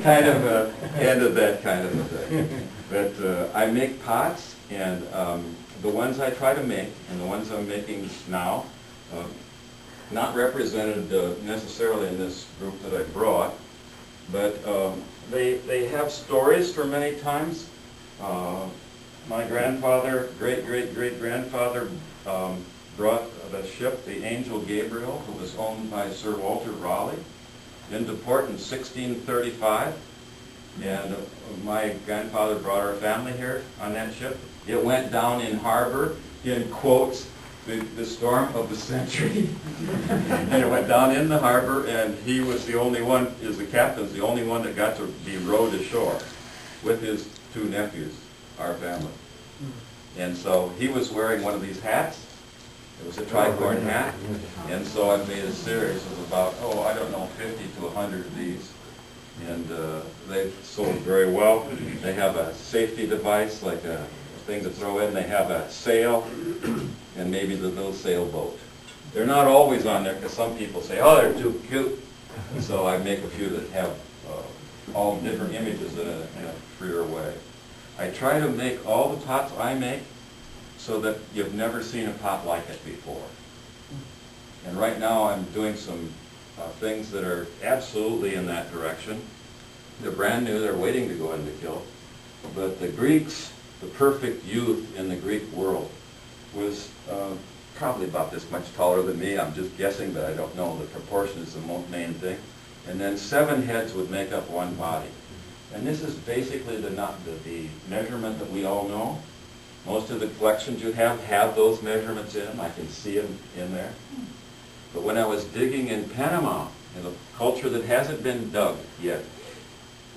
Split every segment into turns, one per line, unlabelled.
kind of end of that kind of a thing. But I make pots, and the ones I try to make, and the ones I'm making now, not represented necessarily in this group that I brought, but they have stories for many times. My grandfather, great-great-great-grandfather, brought the ship, the Angel Gabriel, who was owned by Sir Walter Raleigh, into port in 1635. And my grandfather brought our family here on that ship. It went down in harbor, in quotes, the storm of the century. And it went down in the harbor, and he was the only one, as the captain's the only one that got to be rowed ashore with his two nephews, our family. And so he was wearing one of these hats. It was a tricorn hat. And so I made a series of about, I don't know, 50 to 100 of these. And they've sold very well. They have a safety device, like a thing to throw in. They have a sail and maybe the little sailboat. They're not always on there because some people say, oh, they're too cute. And so I make a few that have all different images in a freer way. I try to make all the pots I make so that you've never seen a pot like it before. And right now I'm doing some things that are absolutely in that direction. They're brand new, they're waiting to go into kill. But the Greeks, the perfect youth in the Greek world, was probably about this much taller than me. I'm just guessing, but I don't know. The proportion is the main thing. And then 7 heads would make up one body. And this is basically the measurement that we all know. Most of the collections you have those measurements in them. I can see them in there. But when I was digging in Panama, in a culture that hasn't been dug yet,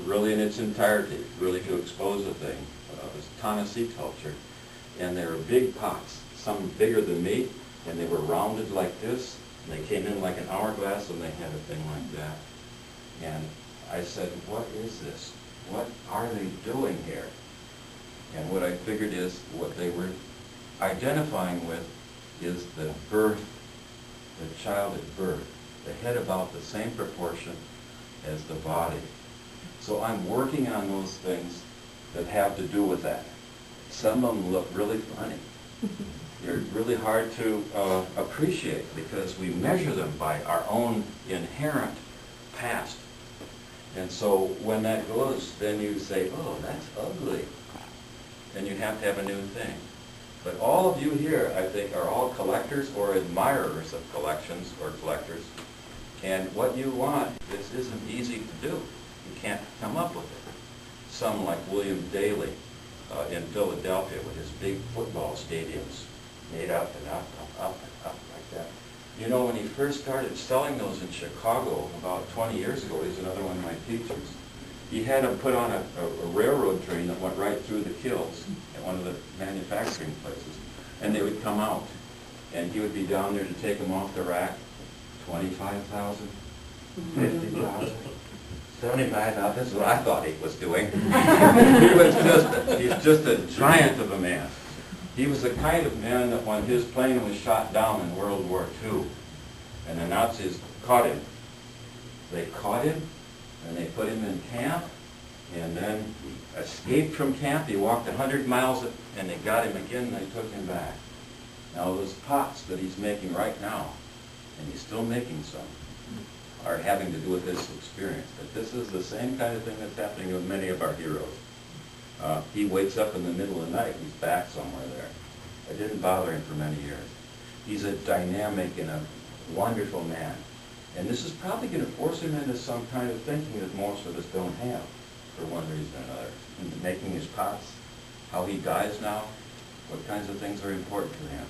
really in its entirety, really to expose the thing, it was Tennessee culture. And they were big pots, some bigger than me, and they were rounded like this. And they came in like an hourglass, and they had a thing like that. And I said, what is this? What are they doing here? And what I figured is what they were identifying with is the birth, the child at birth, the head about the same proportion as the body. So I'm working on those things that have to do with that. Some of them look really funny. They're really hard to appreciate because we measure them by our own inherent past. And so when that goes, then you say, oh, that's ugly. Then you have to have a new thing. But all of you here, I think, are all collectors or admirers of collections or collectors. And what you want, this isn't easy to do. You can't come up with it. Some like William Daley in Philadelphia with his big football stadiums made up and up and up and up like that. You know, when he first started selling those in Chicago about 20 years ago, he's another one of my teachers. He had them put on a railroad train that went right through the kilns at one of the manufacturing places. And they would come out. And he would be down there to take them off the rack. 25,000, 50,000, 75,000. That's what I thought he was doing. He's just a giant of a man. He was the kind of man that when his plane was shot down in World War II, and the Nazis caught him, they caught him, and they put him in camp, and then he escaped from camp. He walked 100 miles, and they got him again, and they took him back. Now those pots that he's making right now, and he's still making some, are having to do with this experience. But this is the same kind of thing that's happening with many of our heroes. He wakes up in the middle of the night, he's back somewhere there. It didn't bother him for many years. He's a dynamic and a wonderful man. And this is probably going to force him into some kind of thinking that most of us don't have, for one reason or another. In making his pots, how he dies now, what kinds of things are important to him.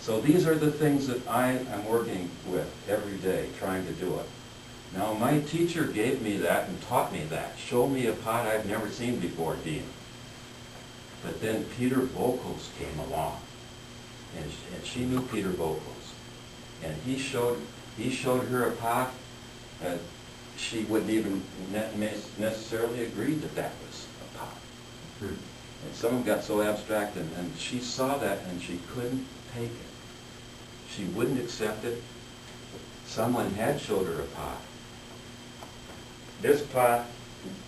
So these are the things that I am working with every day, trying to do it. Now my teacher gave me that and taught me that. Show me a pot I've never seen before, Dean. But then Peter Vocals came along, and she knew Peter Vocals, and he showed her a pot that she wouldn't even necessarily agree that that was a pot. And some of them got so abstract, and she saw that and she couldn't take it. She wouldn't accept it. Someone had showed her a pot. This pot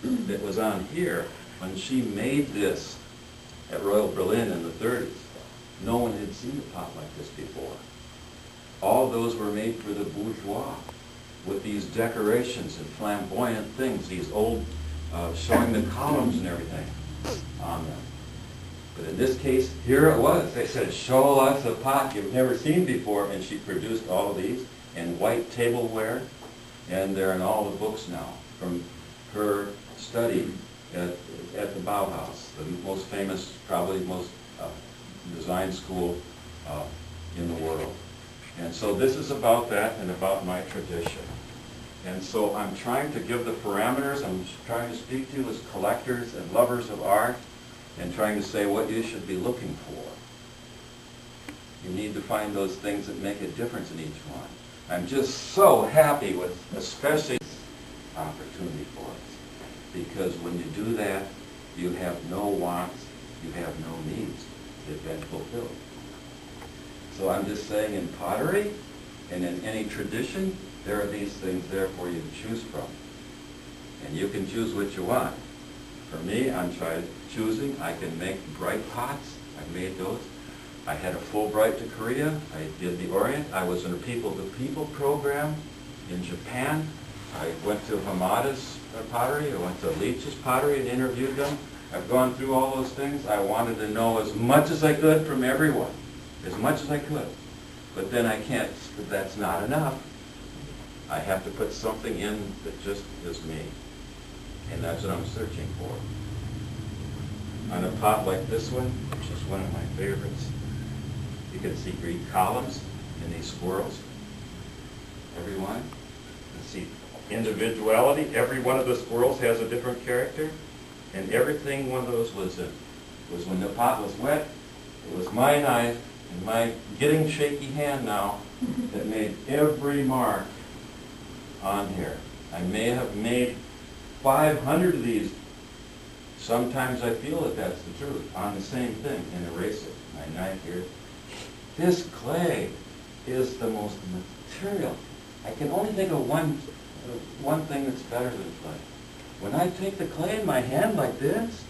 that was on here, when she made this at Royal Berlin in the 30s, no one had seen a pot like this before. All those were made for the bourgeois, with these decorations and flamboyant things, these old, showing the columns and everything on them. But in this case, here it was. They said, show us a pot you've never seen before, and she produced all of these in white tableware, and they're in all the books now from her study at the Bauhaus, the most famous, probably most design school in the world. And so this is about that and about my tradition. And so I'm trying to give the parameters. I'm trying to speak to you as collectors and lovers of art, and trying to say what you should be looking for. You need to find those things that make a difference in each one. I'm just so happy with especially this opportunity for us, because when you do that, you have no wants, you have no needs that have been fulfilled. So I'm just saying, in pottery and in any tradition, there are these things there for you to choose from. And you can choose what you want. For me, I'm choosing. I can make bright pots. I've made those. I had a Fulbright to Korea. I did the Orient. I was in a People to People program in Japan. I went to Hamada's pottery. I went to Leach's pottery and interviewed them. I've gone through all those things. I wanted to know as much as I could from everyone, as much as I could. But then I can't, that's not enough. I have to put something in that just is me. And that's what I'm searching for. On a pot like this one, which is one of my favorites, you can see Greek columns in these squirrels. Every one. You can see individuality. Every one of the squirrels has a different character. And everything one of those was when the pot was wet. It was my knife and my getting shaky hand now that made every mark on here. I may have made 500 of these. Sometimes I feel that that's the truth, on the same thing, and erase it. My knife here. This clay is the most material. I can only think of one thing that's better than clay. When I take the clay in my hand like this,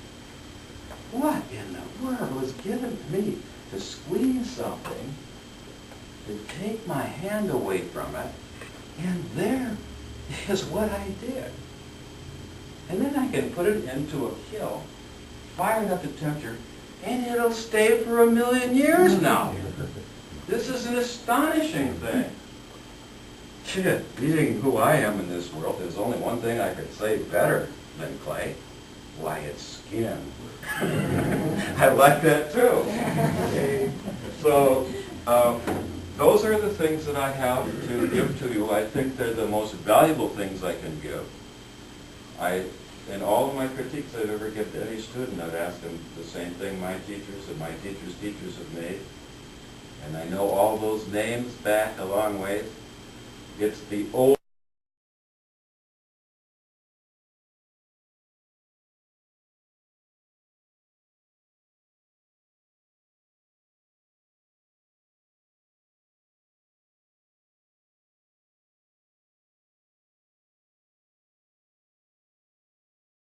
what in the world was given to me to squeeze something, to take my hand away from it, and there is what I did. And then I can put it into a kiln, fire it up to temperature, and it'll stay for 1,000,000 years now. This is an astonishing thing. Shit, being who I am in this world, there's only one thing I could say better than clay. Why, it's skin. I like that too. So, those are the things that I have to give to you. I think they're the most valuable things I can give. In all of my critiques I'd ever give to any student, I've asked them the same thing my teachers and my teachers' teachers have made. And I know all those names back a long ways. It's the old